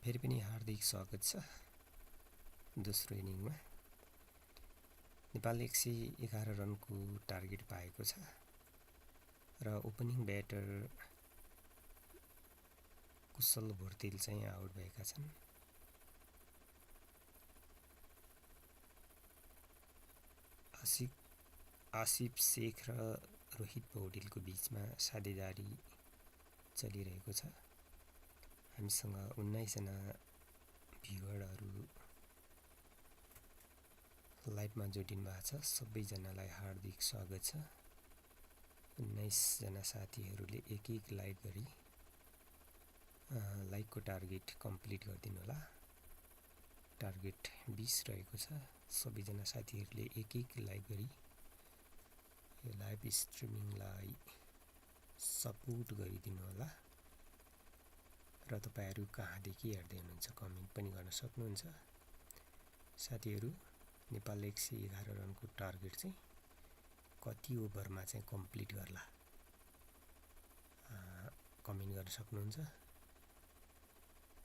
फेरि पनि हार्दिक स्वागत छ दोस्रो इनिङमा। नेपालले 111 रनको टार्गेट पाएको छ र ओपनिङ ब्याटर कुशल भुर्तेल चाहिँ आउट भएका छन्। आसिफ शेख र रोहित पौडेलको बीचमा साझेदारी चलिरहेको छ। हामीसँग 19 जना भ्युअरहरू लाइभमा जोडिनु भएको छ। सबैजनालाई हार्दिक स्वागत छ। 19 जना साथीहरूले एक लाइक गरी लाइकको टार्गेट कम्प्लिट गरिदिनु होला। टार्गेट 20 रहेको छ। सबैजना साथीहरूले एक लाइक गरी यो लाइभ स्ट्रिमिङलाई सपोर्ट गरिदिनु होला र तपाईहरु कहाँदेखि हेर्दै हुनुहुन्छ कमेन्ट पनि गर्न सक्नुहुन्छ। साथीहरु, नेपालले 111 रनको टार्गेट चाहिँ कति ओभरमा चाहिँ कम्प्लिट गर्ला कमेन्ट गर्न सक्नुहुन्छ।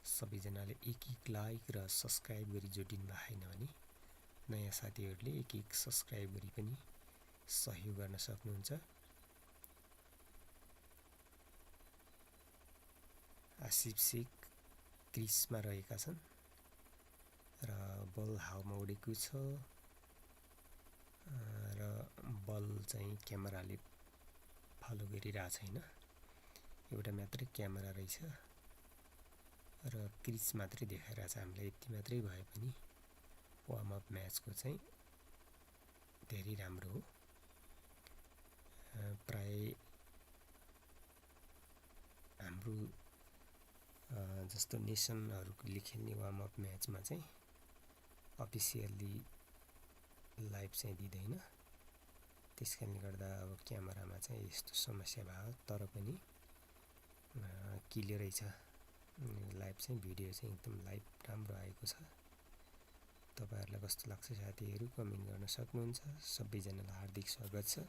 सबैजनाले एक लाइक र सब्स्क्राइब गरी जोडिनु भएन भने नयाँ साथीहरुले एक सब्स्क्राइब गरी पनि सहयोग गर्न सक्नुहुन्छ। आसिफ शेख क्रिजमा रहेका छन् र बल हावामा उडेको छ र बल चाहिँ क्यामेराले फलो गरिरहेको छैन। एउटा मात्रै क्यामेरा रहेछ र क्रिज मात्रै देखाइरहेछ हामीलाई। यति मात्रै भए पनि वार्म अप म्याचको चाहिँ धेरै राम्रो हो। प्राय हाम्रो जस्तो नेसनहरुले खेल्ने वार्म अप म्याचमा चाहिँ अफिसियल्ली लाइभ चाहिँ दिँदैन। त्यसकारणले गर्दा अब क्यामेरामा चाहिँ यस्तो समस्या भयो। तर पनि क्लियरै छ लाइभ चाहिँ, भिडियो चाहिँ एकदम लाइभ राम्रो आएको छ। तपाईहरुलाई कस्तो लाग्छ साथीहरु कमेन्ट गर्न सक्नुहुन्छ। सबैजनालाई हार्दिक स्वागत छ।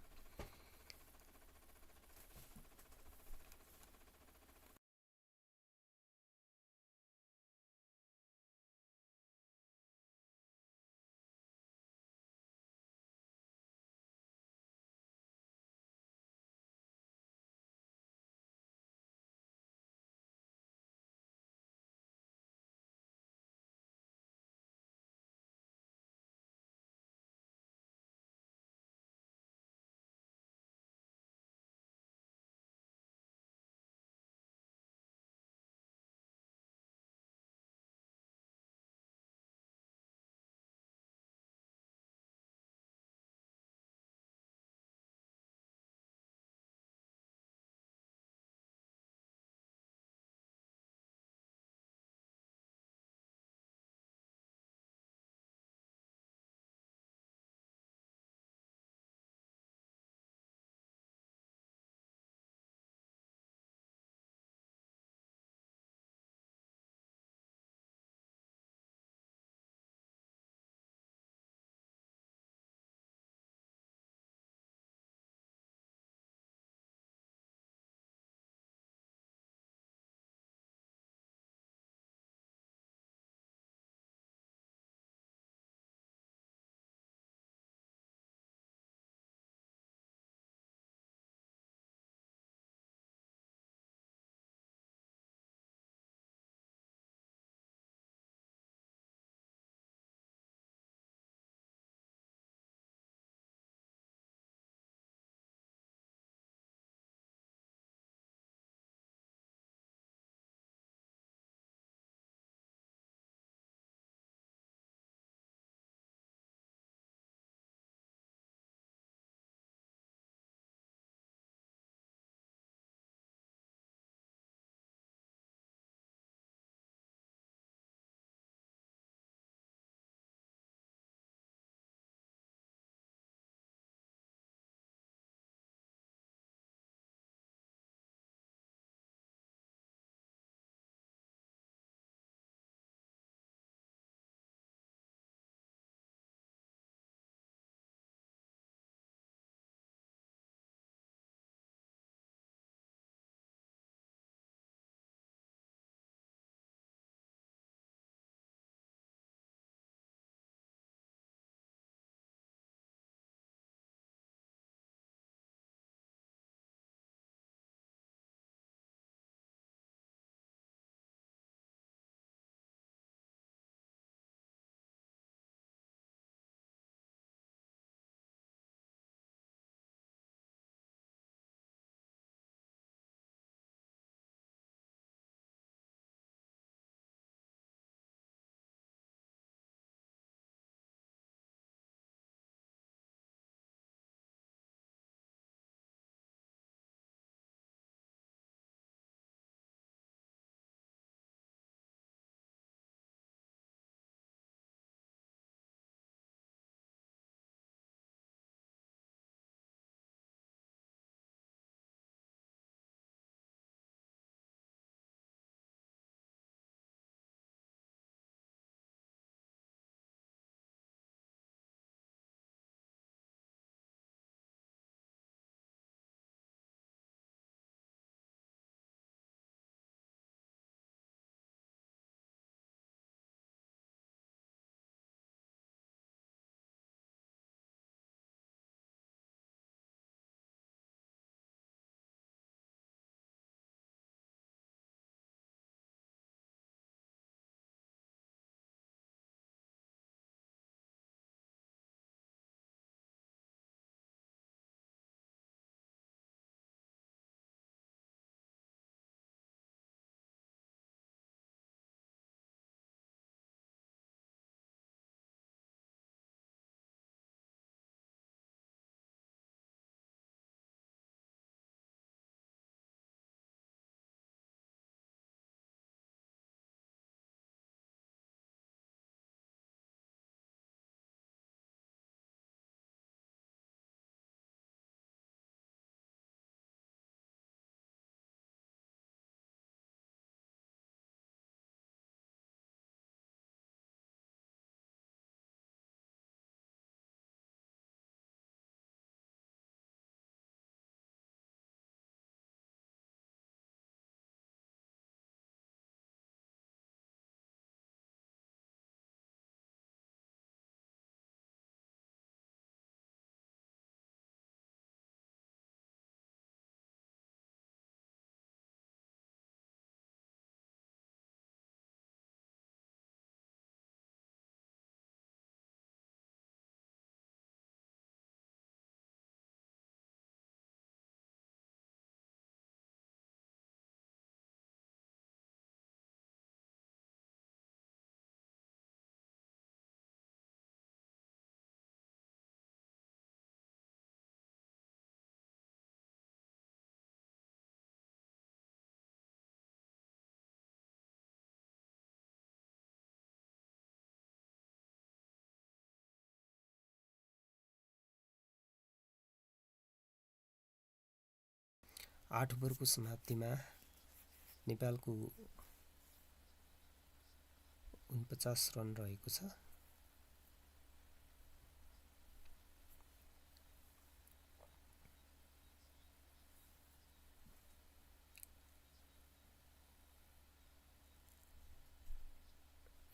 8 ओभरको समाप्तिमा नेपालको 49 रन रहेको छ।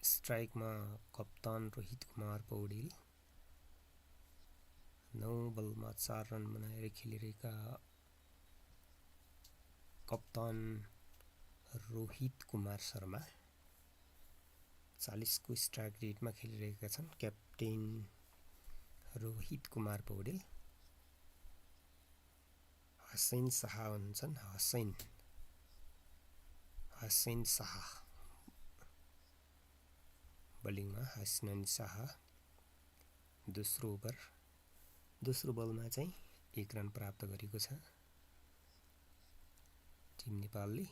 स्ट्राइकमा कप्तान रोहित कुमार पौडेल, 9 बलमा 4 रन बनाएर खेलिरहेका कप्तान रोहित कुमार शर्मा, 40 को स्ट्राइक रेटमा खेलिरहेका छन् क्याप्टेन रोहित कुमार पौडेल। हसैन शाह हुन्छन्, हसैन शाह बलिङमा, हसनैन शाह। दोस्रो बलमा चाहिँ 1 रन प्राप्त गरेको छ टिम नेपालले।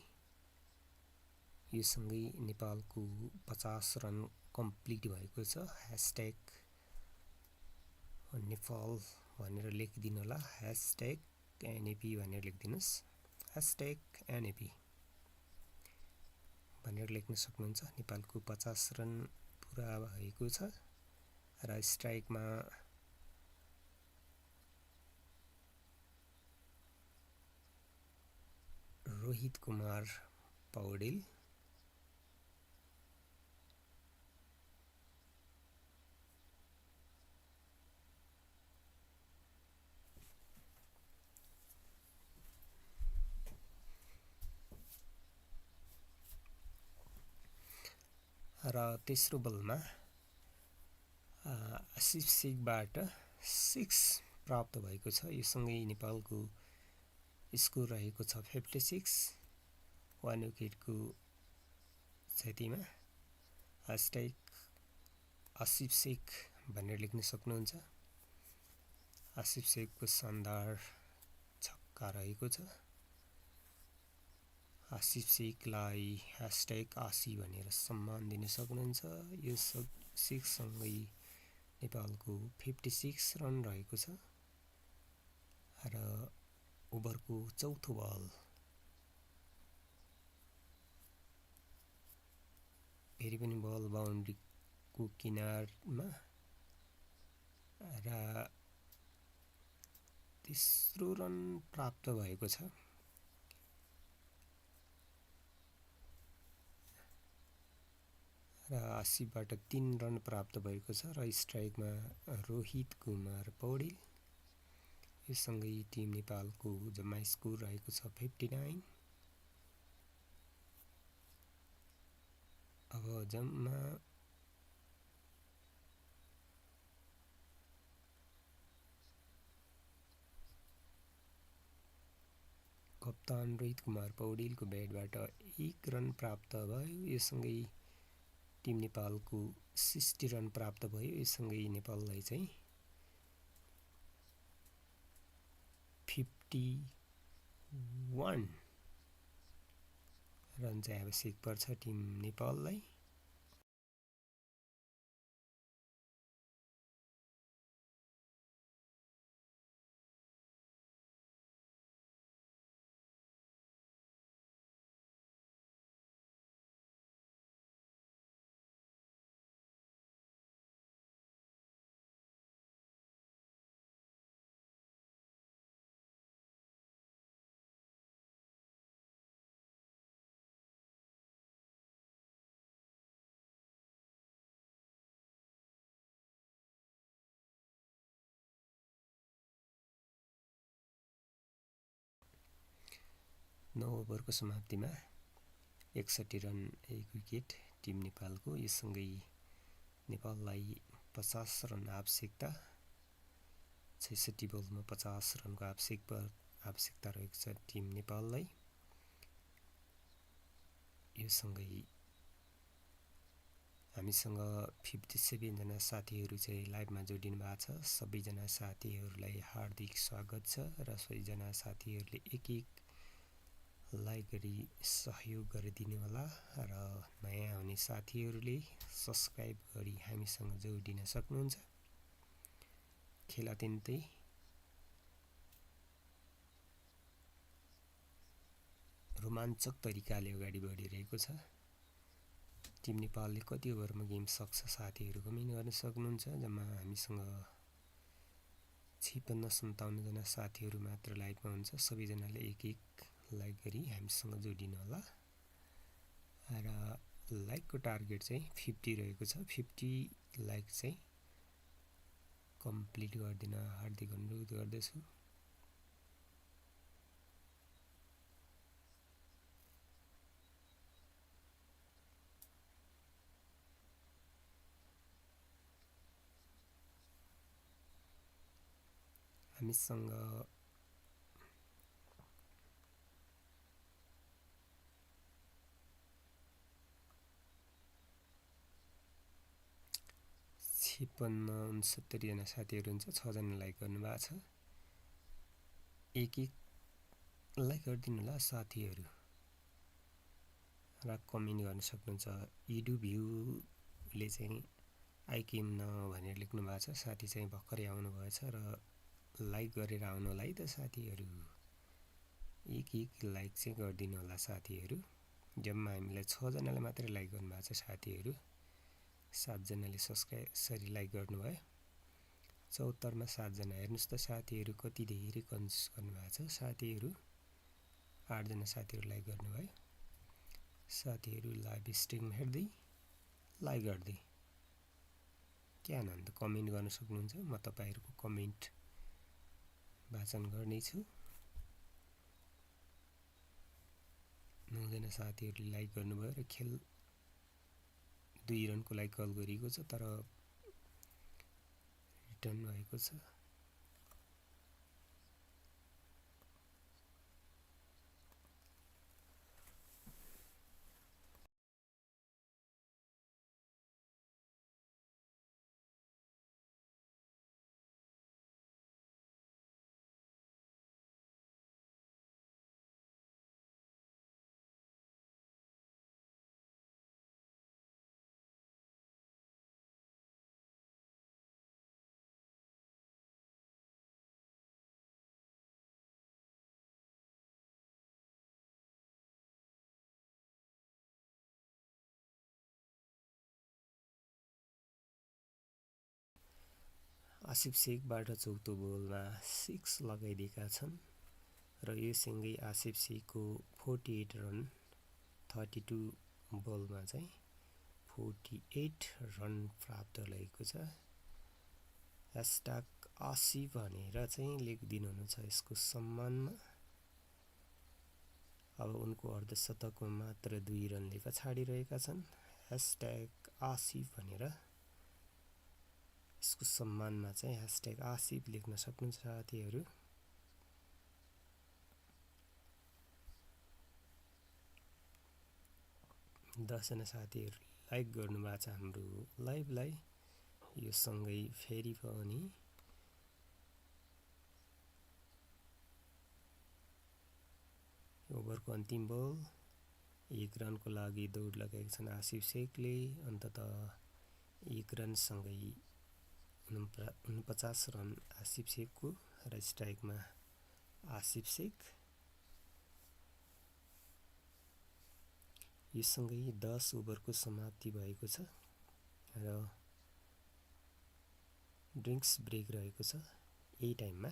यो सँगै नेपालको 50 रन कम्प्लिट भएको छ। #नेपाल भनेर लेखिदिनु होला, #NAP भनेर लेखिदिनुस्, #NAP भनेर लेख्न सक्नुहुन्छ। नेपालको 50 रन पुरा भएको छ र स्ट्राइकमा रोहित कुमार पौडेल, र तेस्रो बलमा आसिफ शेखबाट 6 प्राप्त भएको छ। यो सँगै नेपालको स्कोर रहेको छ 56, 1 विकेटको क्षतिमा। #आसिफ शेख भनेर लेख्न सक्नुहुन्छ। आसिफ शेखको शानदार छक्का रहेको छ। आसिफ शेखलाई #आसी भनेर सम्मान दिन सक्नुहुन्छ। यो 6 सँगै नेपालको 56 रन रहेको छ र ओभरको चौथो बल फेरि पनि बल बाउन्ड्रीको किनारमा र तेस्रो रन प्राप्त भएको छ। र आसिफबाट 3 रन प्राप्त भएको छ र स्ट्राइकमा रोहित कुमार पौडेल। यो सँगै टिम नेपालको जम्मा स्कोर रहेको छ 59। अब जम्मा कप्तान रोहित कुमार पौडेलको ब्याटबाट 1 रन प्राप्त भयो। यो सँगै टिम नेपालको 60 रन प्राप्त भयो। यो सँगै नेपाललाई चाहिँ 51 रन चाहिँ आवश्यक पर्छ टिम नेपाललाई। नौ ओभरको समाप्तिमा 61 रन 1 विकेट टिम नेपालको। यससँगै नेपाललाई 50 रन आवश्यकता, 66 बलमा 50 रनको आवश्यकता रहेको छ टिम नेपाललाई। यो सँगै हामीसँग 57 जना साथीहरू चाहिँ लाइभमा जोडिनु भएको छ। सबैजना साथीहरूलाई हार्दिक स्वागत छ र सबैजना साथीहरूले एक लाइक गरी सहयोग गरिदिनु होला र नयाँ आउने साथीहरूले सब्स्क्राइब गरी हामीसँग जोडिन सक्नुहुन्छ। खेल अत्यन्तै रोमाञ्चक तरिकाले अगाडि बढिरहेको छ। टिम नेपालले कति ओभरमा गेम सक्छ साथीहरू कमेन्ट गर्न सक्नुहुन्छ। जम्मा हामीसँग 56-57 जना साथीहरू मात्र लाइभमा हुन्छ। सबैजनाले एक लाइक गरी हामीसँग जोडिनु होला। र लाइकको टार्गेट चाहिँ 50 रहेको छ। 50 लाइक चाहिँ कम्प्लिट गरिदिन हार्दिक अनुरोध गर्दछु। हामीसँग 56-69 जना साथीहरू हुन्छ। 6 जना लाइक गर्नुभएको छ। एक लाइक गरिदिनु होला साथीहरू र कमेन्ट गर्न सक्नुहुन्छ। इडु भ्यूले चाहिँ आइकेम न भनेर लेख्नु भएको छ। साथी चाहिँ भर्खरै आउनु भएछ र लाइक गरेर आउनु होला है त साथीहरू। एक लाइक चाहिँ गरिदिनु होला साथीहरू। जम्मा हामीलाई 6 जनाले मात्रै लाइक गर्नुभएको छ साथीहरू। 7 जनाले लाइक गर्नुभयो। 74 मा 7 जना। हेर्नुस् त साथीहरू कति धेरै कन्जुस गर्नुभएको छ साथीहरू। 8 जना साथीहरू लाइक गर्नुभयो। साथीहरू लाइभ स्ट्रिम हेर्दै लाइक गर्दै के आनन्द कमेन्ट गर्न सक्नुहुन्छ। म तपाईहरुको कमेन्ट वाचन गर्नेछु। 9 जना साथीहरूले लाइक गर्नुभयो र खेल 2 रनको लागि कल गरिएको छ तर रिटर्न भएको छ। आसिफ शेखबाट चौथो बोलमा 6 लगाइदिएका छन् र यो सँगै आसिफ शेखको 48 रन 32 बलमा चाहिँ 48 रन प्राप्त भएको छ। #आसिफ भनेर चाहिँ लेखिदिनु हुनु छ यसको सम्मानमा। अब उनको अर्धशतकमा मात्र 2 रनले पछाडि रहेका छन्। #आसिफ भनेर यसको सम्मानमा चाहिँ #आसिफ लेख्न सक्नुहुन्छ साथीहरू। दसजना साथीहरू लाइक गर्नुभएको छ हाम्रो लाइभलाई। यो सँगै फेरि पनि ओभरको अन्तिम बल 1 रनको लागि दौड लगाएका छन् आसिफ शेखले। अन्ततः 1 रनसँगै 49 रन आसिफ शेखको र स्ट्राइकमा आसिफ शेख। यो सँगै 10 ओभरको समाप्ति भएको छ र ड्रिङ्क्स ब्रेक रहेको छ। यही टाइममा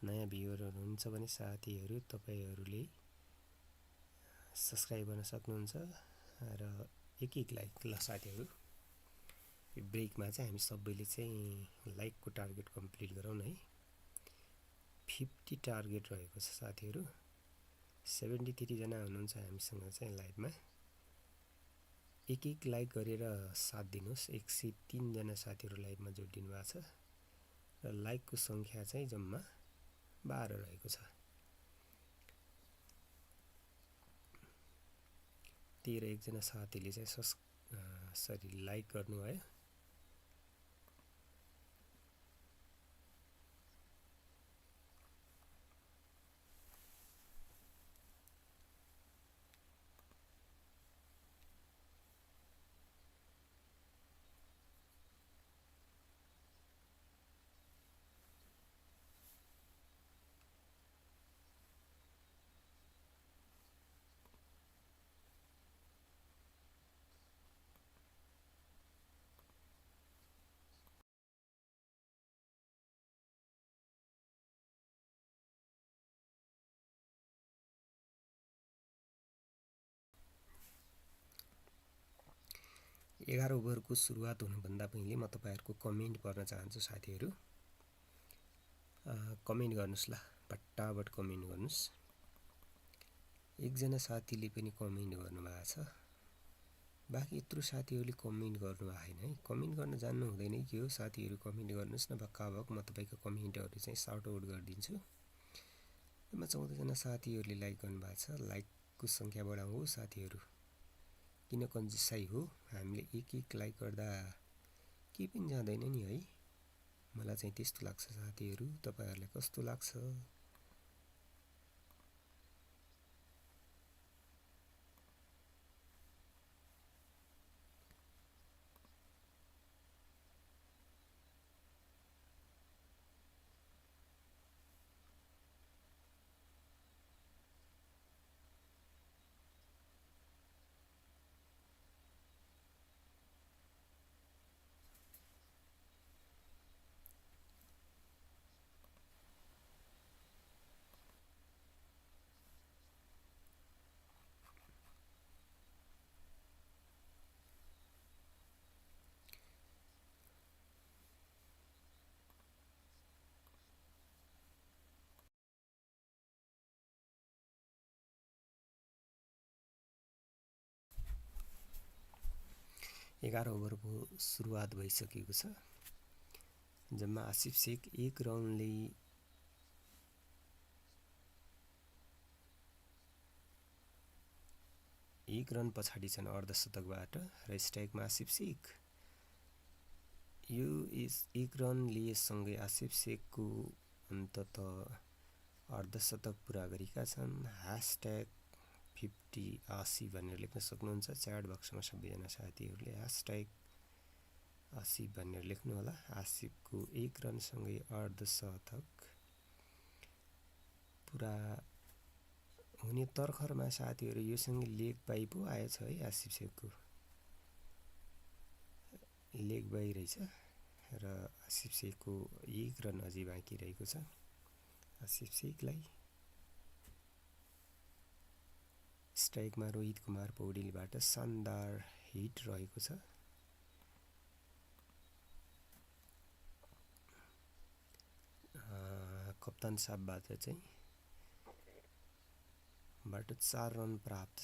नयाँ भ्युअरहरू हुनुहुन्छ भने साथीहरू तपाईहरूले सब्स्क्राइब गर्न सक्नुहुन्छ र एक लाइक ल साथीहरू। यो ब्रेकमा चाहिँ हामी सबैले चाहिँ लाइकको टार्गेट कम्प्लिट गरौँ न है। 50 टार्गेट रहेको छ साथीहरू। 73 जना हुनुहुन्छ हामीसँग चाहिँ लाइभमा। एक लाइक गरेर साथ दिनुहोस्। 103 जना साथीहरू लाइभमा जोडिनु भएको छ र लाइकको सङ्ख्या चाहिँ जम्मा 12 रहेको छ। 13 जना साथीले चाहिँ लाइक गर्नुभयो। 11 ओभरको सुरुवात हुनुभन्दा पहिले म तपाईहरुको कमेन्ट पढ्न चाहन्छु साथीहरु। कमेन्ट गर्नुस् ल, फटाफट कमेन्ट गर्नुस्। एकजना साथीले पनि कमेन्ट गर्नुभएको छ। बाँकी यत्रो साथीहरुले कमेन्ट गर्नु भएन है। कमेन्ट गर्न जान्नु हुँदैन के हो साथीहरु, कमेन्ट गर्नुस् न भक्काभक, म तपाईको कमेन्टहरु चाहिँ सर्ट आउट गरिदिन्छु। म 14 जना साथीहरुले लाइक गर्नुभएको छ। लाइकको संख्या बढाऊ साथीहरु। किन कन्जुसाइ हो, हामीले एक लाइक गर्दा के पनि जाँदैन नि है। मलाई चाहिँ त्यस्तो लाग्छ साथीहरु, तपाईहरुलाई कस्तो लाग्छ? 11 ओभरको सुरुवात भइसकेको छ। जम्मा आसिफ शेख 1 रनले एक रन पछाडि छन् अर्धशतकबाट र स्ट्राइकमा आसिफ शेख। यो 1 रन लिएसँगै आसिफ शेखको अन्तत अर्धशतक पुरा गरेका छन्। #5080 भनेर लेख्न सक्नुहुन्छ च्याट बक्समा सबैजना साथीहरुले #80 भनेर लेख्नु होला। आसिफको 1 रन सँगै अर्धशतक पुरा हुने तर्खरमा साथीहरु। यो सँगै लेग बाइ पो आएछ है आसिफ शेखको। लेग बाइ रहेछ र आसिफ शेखको 1 रन अझै बाँकी रहेको छ। आसिफ शेखलाई स्ट्राइकमा रोहित कुमार पौडेलबाट शानदार हिट रहेको छ। कप्तान साहबबाट चाहिँ 4 रन प्राप्त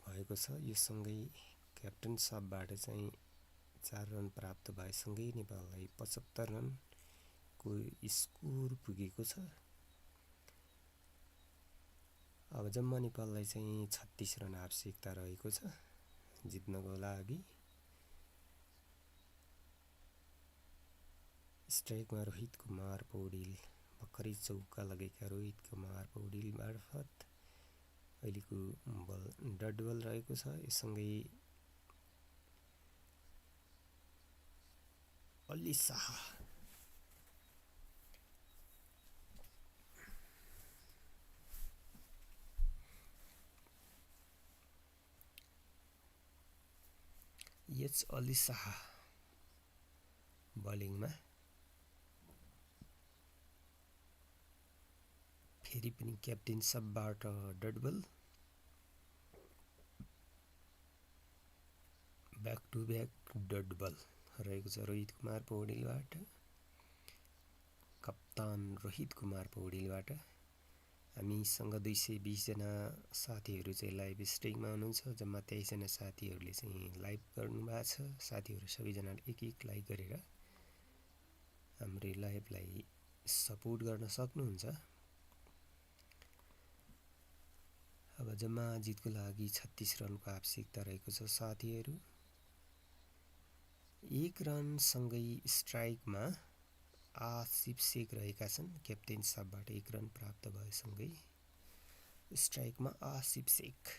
भएको छ। यो सँगै क्याप्टन साहबबाट चाहिँ 4 रन प्राप्त भएसँगै नेपाललाई 75 रनको स्कोर पुगेको छ। अब जम्मा नेपाललाई चाहिँ 36 रन आवश्यकता रहेको छ जित्नको लागि। स्ट्राइकमा रोहित कुमार पौडेल, भर्खरै चौका लगेका रोहित कुमार पौडेल मार्फत अहिलेको बल डट बल रहेको छ। यससँगै अली शाह अली शाह बलिङमा फेरि पनि क्याप्टेन सबबाट dot ball. Back to back dot ball रहेको छ रोहित कुमार पौडेलबाट। कप्तान रोहित कुमार पौडेलबाट। हामीसँग 220 जना साथीहरु चाहिँ लाइभ स्ट्रिममा हुनुहुन्छ। जम्मा 23 जना साथीहरुले चाहिँ लाइभ गर्नु भएको छ। साथीहरु सबैजनाले एक लाइक गरेर हाम्रो लाइभलाई सपोर्ट गर्न सक्नुहुन्छ। अब जम्मा जितको लागि 36 रनको आवश्यकता रहेको छ साथीहरु। 1 रन सँगै स्ट्राइकमा आसिफ शेख रहेका छन्। क्याप्टेन साहबबाट 1 रन प्राप्त भएसँगै स्ट्राइकमा आसिफ शेख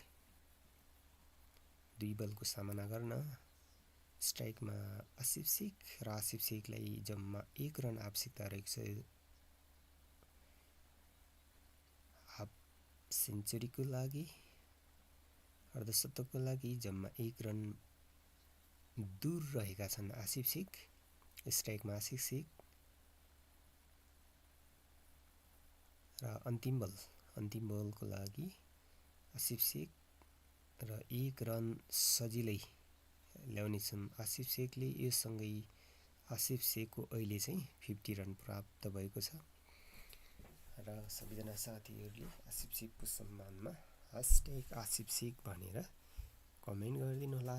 2 बलको सामना गर्न स्ट्राइकमा आसिफ शेख र आसिफ शेखलाई जम्मा 1 रन आवश्यकता रहेको छ हाफ सेन्चुरीको लागि। अर्धशतकको लागि जम्मा 1 रन दूर रहेका छन् आसिफ शेख। स्ट्राइकमा आसिफ शेख र अन्तिम बलको लागि आसिफ शेख र 1 रन सजिलै ल्याउनेछौँ। आसिफ शेखले यो सँगै आसिफ शेखको अहिले चाहिँ 50 रन प्राप्त भएको छ र सबैजना साथीहरूले आसिफ शेखको सम्मानमा #आसिफ शेख भनेर कमेन्ट गरिदिनु होला।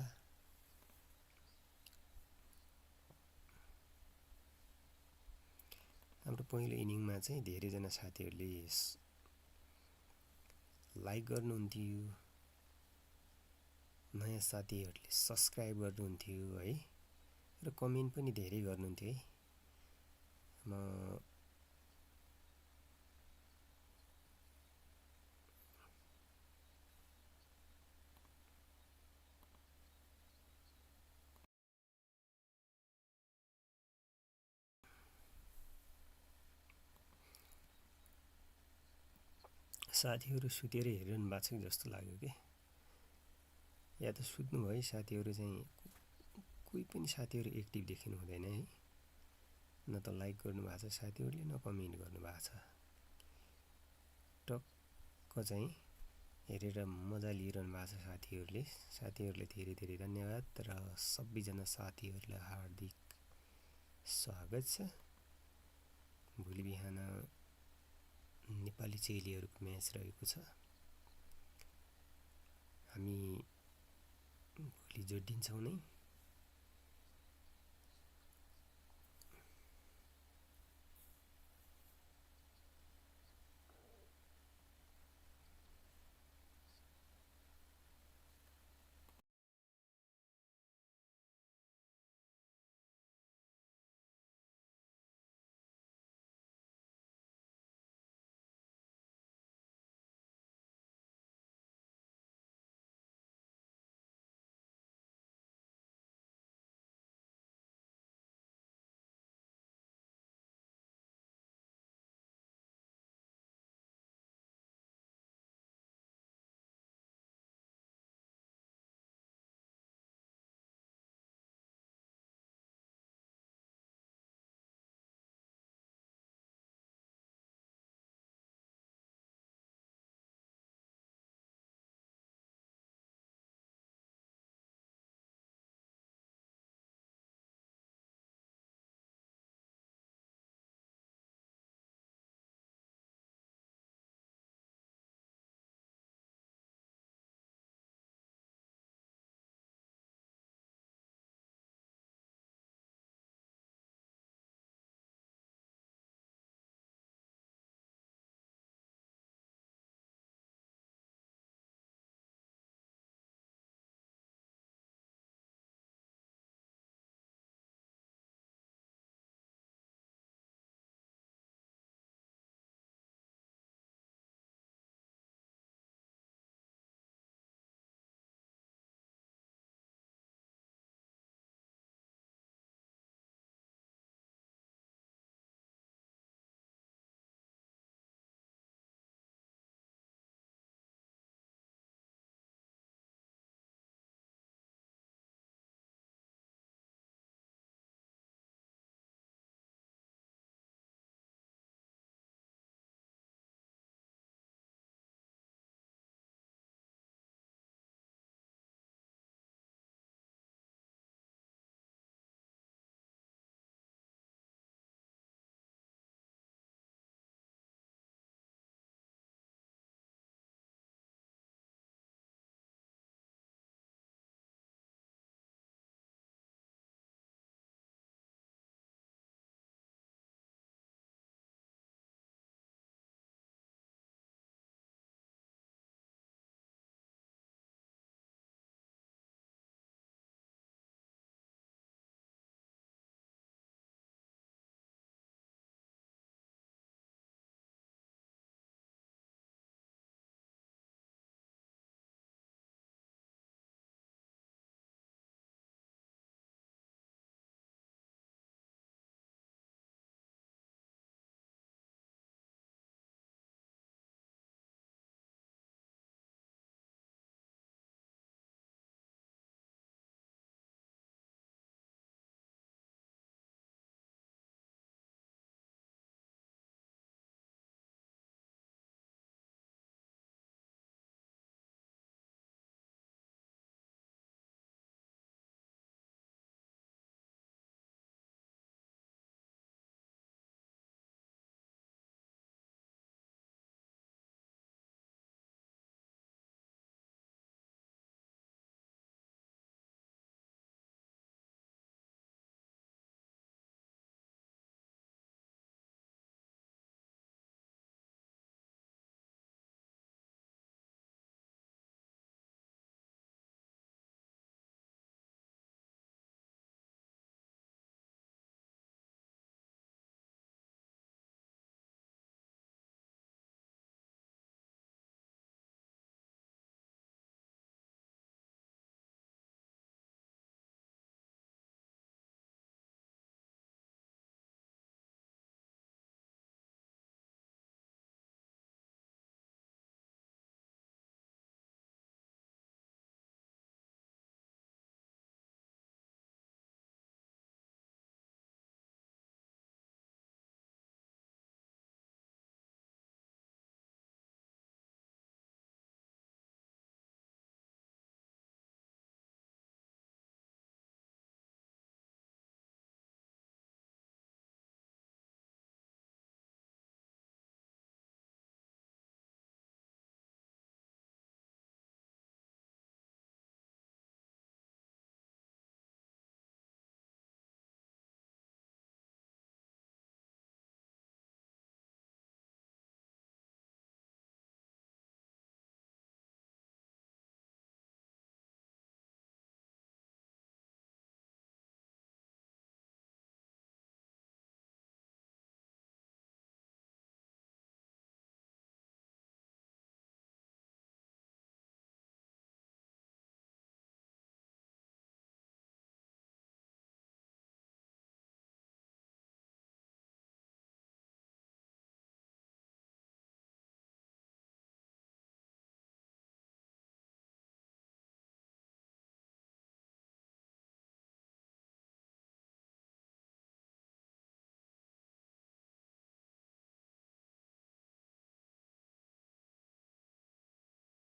हाम्रो पहिलो इनिङमा चाहिँ धेरैजना साथीहरूले लाइक गर्नुहुन्थ्यो, नयाँ साथीहरूले सब्सक्राइब गर्नुहुन्थ्यो है, र कमेन्ट पनि धेरै गर्नुहुन्थ्यो है। म साथीहरू सुतेर हेरिरहनु भएको छ जस्तो लाग्यो कि, या त सुत्नु भयो साथीहरू चाहिँ। कोही पनि साथीहरू एक्टिभ देखिनु हुँदैन है, न त लाइक गर्नुभएको छ साथीहरूले, न कमेन्ट गर्नुभएको छ। टक्क चाहिँ हेरेर मजा लिइरहनु भएको छ साथीहरूले। साथीहरूलाई धेरै धेरै धन्यवाद र सबैजना साथीहरूलाई हार्दिक स्वागत छ। भोलि बिहान नेपाली चेलीहरूको म्याच रहेको छ। हामी भोलि जोडिन्छौँ नै।